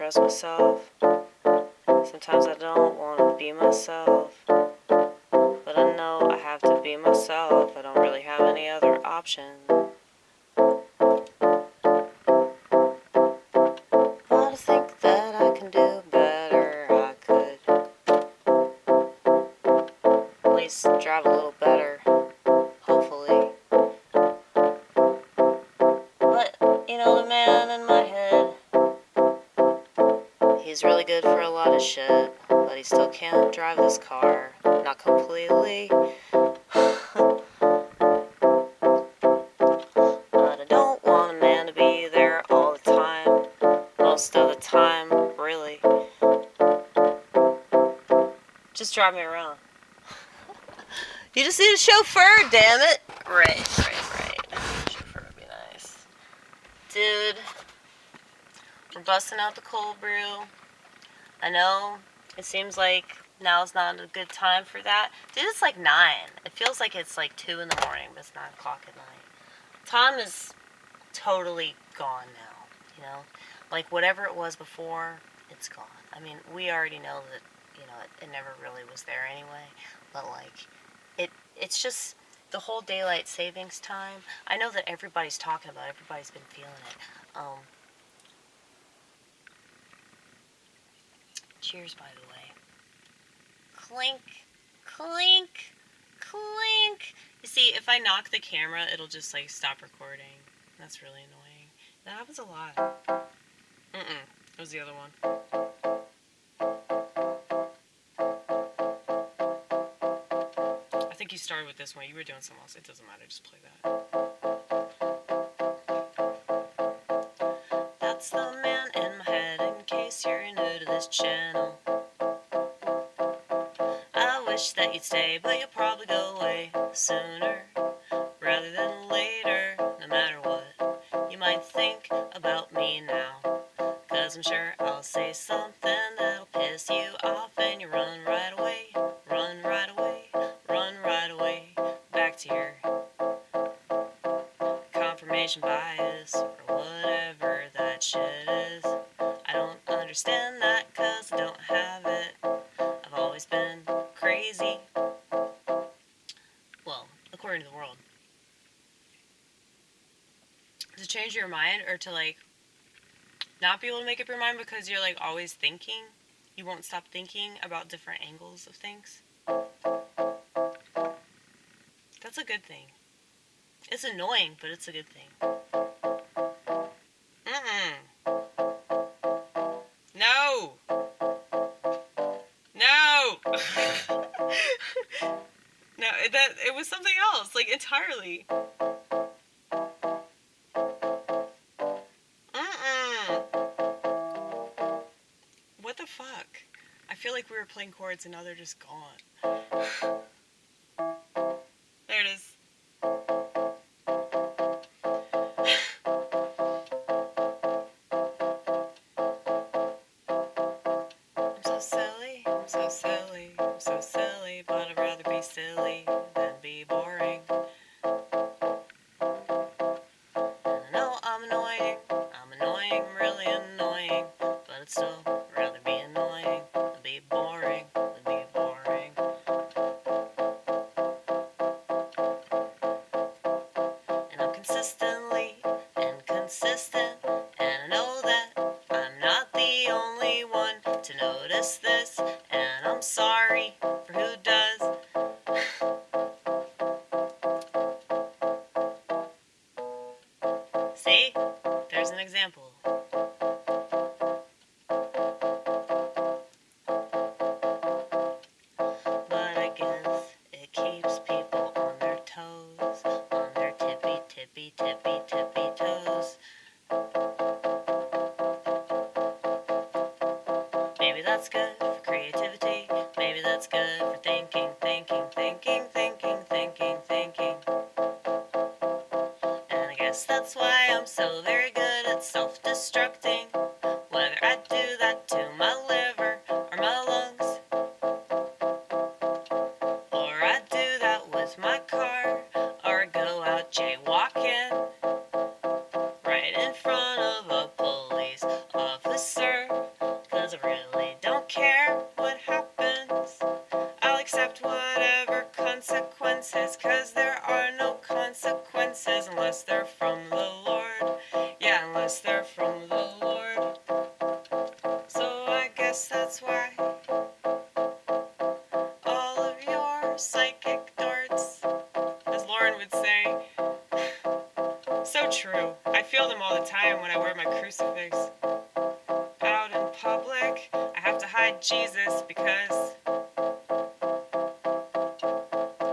trust myself. Sometimes I don't want to be myself. But I know I have to be myself. I don't really have any other option. But I think that I can do better. I could at least drive a little better. Hopefully. But, you know, the man in my head, he's really good for a lot of shit, but he still can't drive this car. Not completely. But I don't want a man to be there all the time. Most of the time, really. Just drive me around. You just need a chauffeur, damn it. Right. Chauffeur would be nice. Dude, we're busting out the cold brew. I know it seems like now's not a good time for that. Dude, it's like 9. It feels like it's like 2 in the morning, but it's 9 o'clock at night. Time is totally gone now, you know? Like, whatever it was before, it's gone. I mean, we already know that, you know, it never really was there anyway. But, like, it's just the whole daylight savings time. I know that everybody's talking about it. Everybody's been feeling it. Cheers, by the way. Clink, clink, clink. You see, if I knock the camera, it'll just, like, stop recording. That's really annoying. That happens a lot. It was the other one. I think you started with this one. You were doing something else. It doesn't matter. Just play that. That's the man in my head, in case you're new to this channel. I wish that you'd stay, but you'll probably go away sooner rather than later. No matter what you might think about me now, 'cause I'm sure I'll say something that'll piss you off, and you run right away, run right away, run right away, back to your confirmation bias, or whatever that shit is. I don't understand that, 'cause I don't have it. I've always been crazy. Well, according to the world. To change your mind, or to, like, not be able to make up your mind because you're, like, always thinking. You won't stop thinking about different angles of things. That's a good thing. It's annoying, but it's a good thing. No! No! No, it was something else, like, entirely. What the fuck? I feel like we were playing chords and now they're just gone. There it is. I'm so silly, I'm so silly, I'm so silly, but I'd rather be silly than be boring. And I know I'm annoying, I'm really annoying, but I'd still rather be annoying than be boring, And I'm consistently inconsistent, and I know that I'm not the only one to notice this, and I'm sorry for who does. See? There's an example. But I guess it keeps people on their toes, on their tippy, tippy, tippy, tippy toes. Maybe that's good for creativity. Maybe that's good for thinking, thinking, thinking, thinking, thinking, thinking. And I guess that's why I'm so very good at self-destructing. Whether I do that to my liver or my lungs, or I do that with my car, or go out jaywalking right in front of a police officer. accept whatever consequences, 'cause there are no consequences unless they're from the Lord. Yeah, unless they're from the Lord. So I guess that's why all of your psychic darts, as Lauren would say, so true. I feel them all the time when I wear my crucifix. Out in public, I have to hide Jesus because,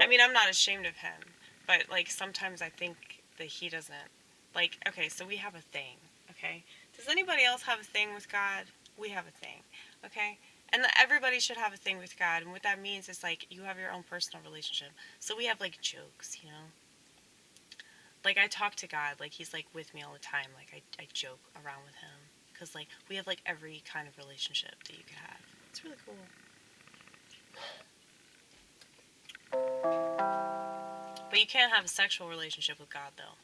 I mean, I'm not ashamed of him, but, like, sometimes I think that he doesn't. Like, okay, so we have a thing, okay? Does anybody else have a thing with God? We have a thing, okay? And everybody should have a thing with God, and what that means is, like, you have your own personal relationship. So we have, like, jokes, you know? Like, I talk to God, like, he's, like, with me all the time. Like, I joke around with him. Because, like, we have, like, every kind of relationship that you could have. It's really cool. But you can't have a sexual relationship with God, though.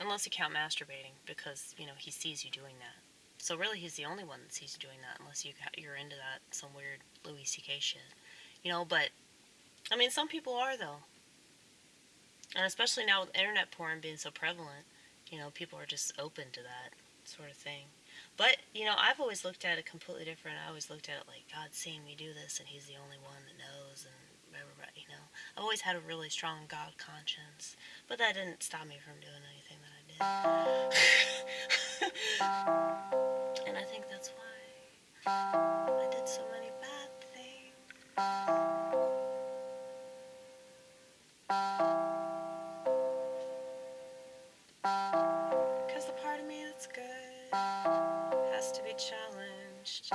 Unless you count masturbating, because, you know, he sees you doing that. So really, he's the only one that sees you doing that, unless you're into that, some weird Louis C.K. shit. You know, but, I mean, some people are, though. And especially now with internet porn being so prevalent, you know, people are just open to that sort of thing. But, you know, I've always looked at it completely different. I always looked at it like, God's seeing me do this, and he's the only one that knows, and everybody, you know. I've always had a really strong God conscience, but that didn't stop me from doing anything that I did. And I think that's why I did so many bad things. Because the part of me that's good has to be challenged.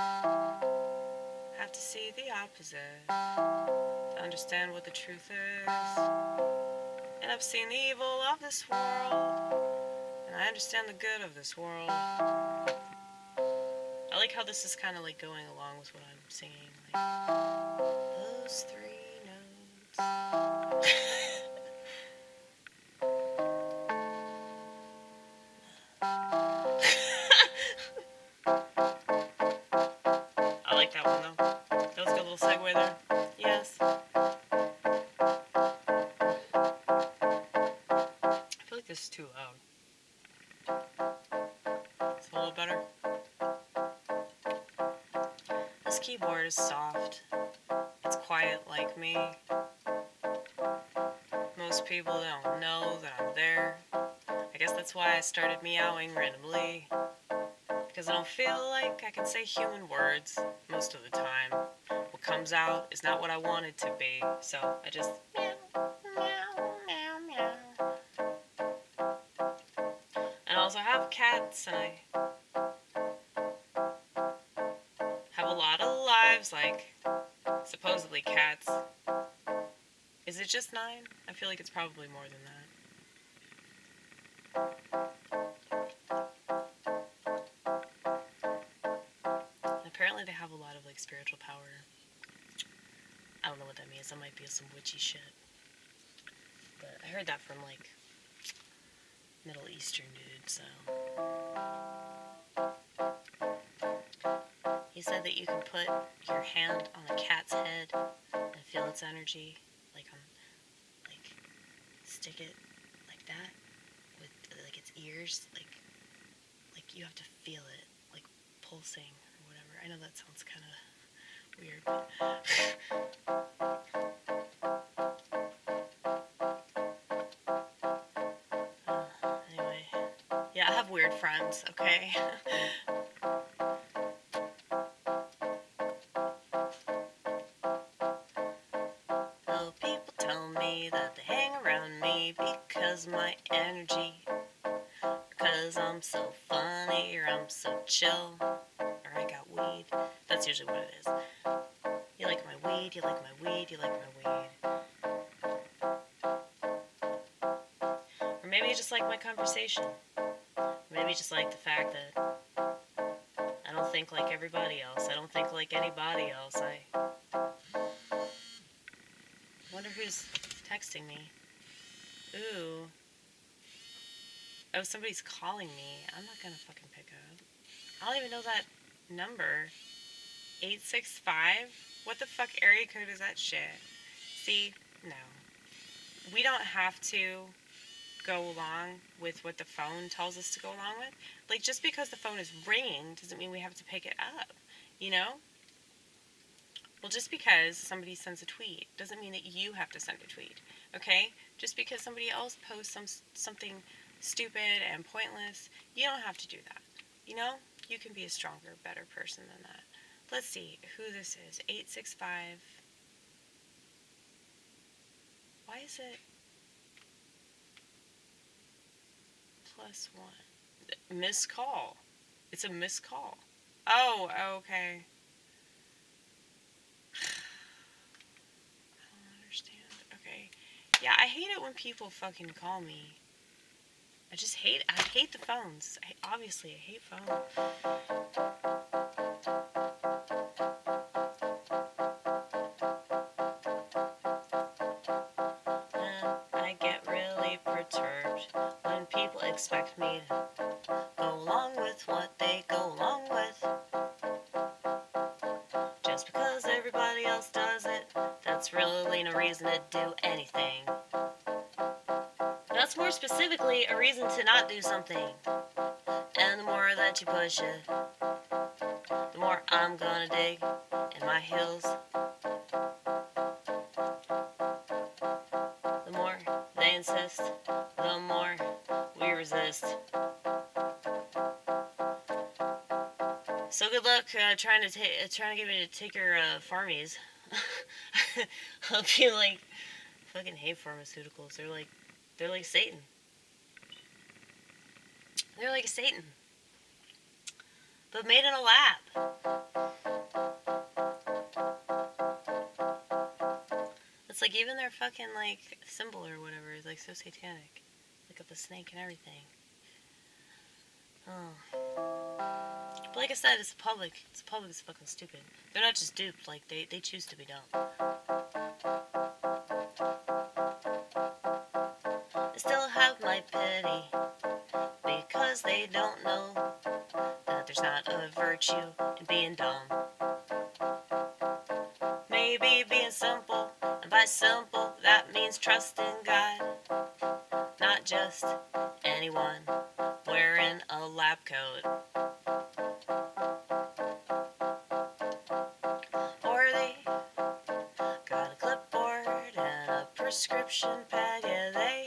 Have to see the opposite to understand what the truth is. And I've seen the evil of this world, and I understand the good of this world. I like how this is kind of like going along with what I'm singing. Like, those three notes. I like that one though. That was a good little segue there. Yes. I feel like this is too loud. It's a little better. This keyboard is soft. It's quiet like me. Most people don't know that I'm there. I guess that's why I started meowing randomly. Because I don't feel like I can say human words most of the time. What comes out is not what I want it to be. So I just meow, meow, meow, meow. And I also have cats, and I have a lot of lives, like supposedly cats. Is it just 9? I feel like it's probably more than that. And apparently they have a lot of like spiritual power. I don't know what that means. That might be some witchy shit. But I heard that from like Middle Eastern dude, so. He said that you can put your hand on a cat's head and feel its energy, like stick it like that with like its ears, like you have to feel it, like pulsing or whatever. I know that sounds kind of weird, but anyway, yeah, I have weird friends, okay? Well, people tell me that they hang around me because my energy, because I'm so funny or I'm so chill or I got weed. That's usually what it is. You like my weed, you like my weed, you like my weed. Or maybe you just like my conversation. Or maybe you just like the fact that I don't think like everybody else. I don't think like anybody else. I wonder who's texting me. Ooh. Oh, somebody's calling me. I'm not gonna fucking pick up. I don't even know that number. 865? What the fuck area code is that shit? See? No. We don't have to go along with what the phone tells us to go along with. Like, just because the phone is ringing doesn't mean we have to pick it up. You know? Well, just because somebody sends a tweet doesn't mean that you have to send a tweet. Okay? Just because somebody else posts something stupid and pointless, you don't have to do that. You know? You can be a stronger, better person than that. Let's see who this is. 865. Why is it +1? Missed call. It's a missed call. Oh, okay. I don't understand. Okay. Yeah, I hate it when people fucking call me. I hate the phones. Obviously, I hate phones. And I get really perturbed when people expect me to go along with what they go along with. Just because everybody else does it, that's really no reason to do anything. That's more specifically a reason to not do something. And the more that you push it, the more I'm gonna dig in my heels. The more they insist, the more we resist. So good luck trying to get me to take your farmies. I'll be like, fucking hate pharmaceuticals. They're like Satan. They're like Satan, but made in a lab. It's like even their fucking like symbol or whatever is like so satanic, like of the snake and everything. Oh. But like I said, it's the public. It's the public is fucking stupid. They're not just duped, like they choose to be dumb. They still have my pity because they don't know that there's not a virtue in being dumb. Maybe being simple, and by simple that means trusting God, not just anyone wearing a lab coat. Or they got a clipboard and a prescription pad, yeah, they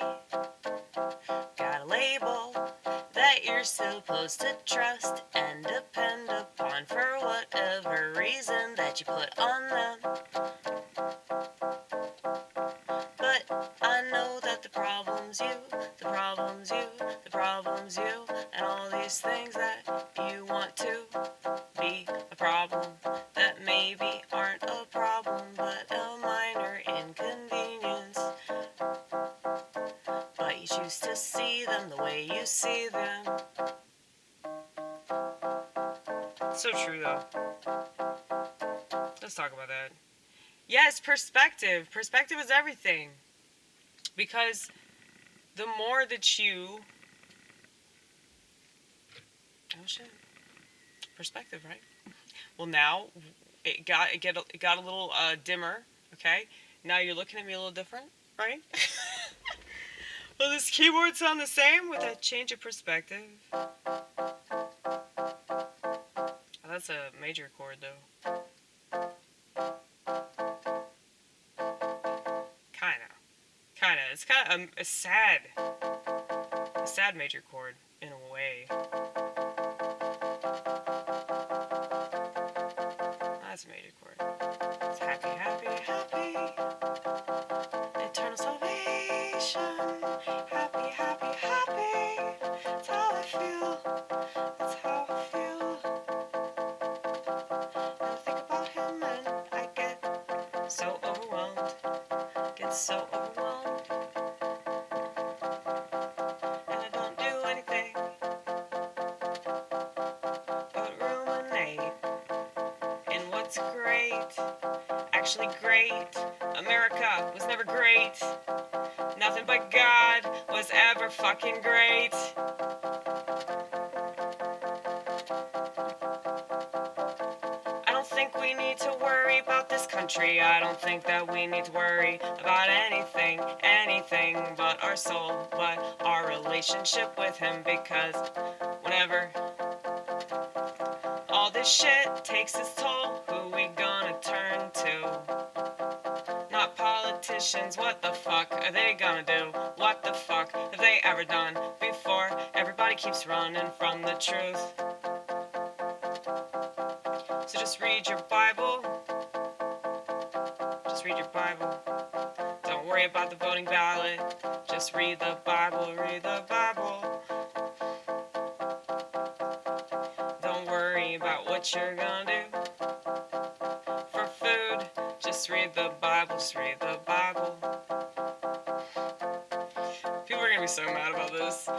got a label that you're supposed to trust and depend upon for whatever reason that you put on them. But I know that the problem's you, the problem's you, the problem's you, and all these things that you want to be a problem that maybe aren't a problem but a minor inconvenience. But you choose to see them the way you see them. So true though. Let's talk about that. Yes, perspective. Perspective is everything. Because the more that you... Oh shit. Perspective, right? Well, now it got a little dimmer, okay? Now you're looking at me a little different, right? Will this keyboard sound the same with a change of perspective? Oh, that's a major chord, though. Kinda. It's kind of a sad major chord in a way. That's a major chord. It's happy, happy, happy. Eternal salvation. Happy, happy, happy. That's how I feel. That's how I feel. And I think about him and I get so overwhelmed. Get so overwhelmed. And I don't do anything but ruminate in what's great. Actually great. America was never great. Nothing but God was ever fucking great. I don't think we need to worry about this country. I don't think that we need to worry about anything but our soul, but our relationship with him, because whenever all this shit takes its toll, who we gonna turn to? Not politicians, what the fuck are they gonna do? What the fuck have they ever done before? Everybody keeps running from the truth. So just read your Bible. Just read your Bible. Don't worry about the voting ballot. Just read the Bible, read the Bible. Don't worry about what you're gonna do for food. Just read the Bible, just read the Bible. People are gonna be so mad about this.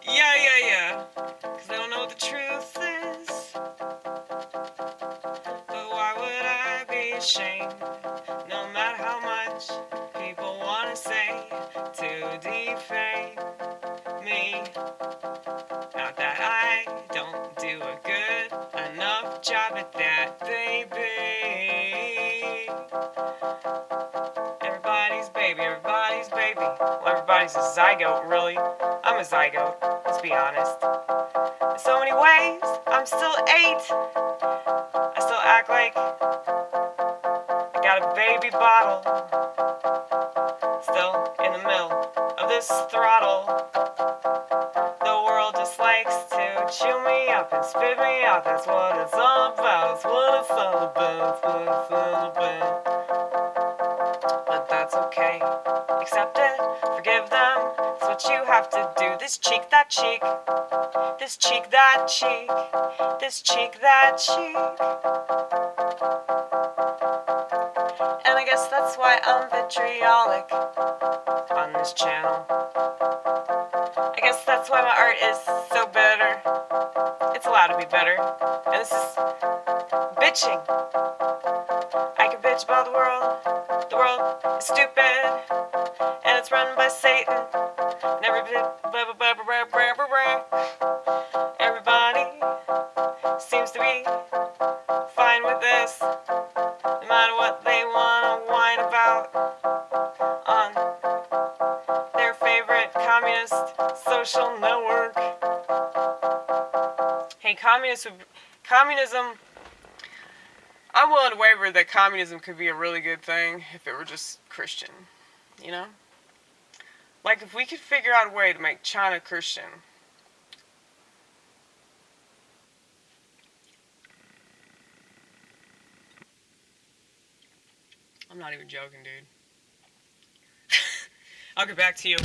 Yeah. Cause they don't know what the truth is. But why would I be ashamed? No matter how much people wanna say to defame me. Not that I don't do a good enough job at that, baby. Everybody's baby. Well, everybody's a zygote, really. I'm a zygote, let's be honest. In so many ways, I'm still 8. I still act like I got a baby bottle. Still in the middle of this throttle. The world just likes to chew me up and spit me out. That's what it's all about. That's what it's all about. That's what it's all about. But that's okay. Accept it. Forgive them. It's what you have to do. This cheek, that cheek. This cheek, that cheek. This cheek, that cheek. And I guess that's why I'm vitriolic on this channel. I guess that's why my art is so bitter. It's allowed to be better. And this is bitching. I can bitch about the world. The world is stupid. And it's run by Satan. And everybody seems to be fine with this. No matter what they want to whine about on their favorite communist social network. Hey, communism, I'm willing to waver that communism could be a really good thing if it were just Christian, you know? Like, if we could figure out a way to make China Christian. I'm not even joking, dude. I'll get back to you.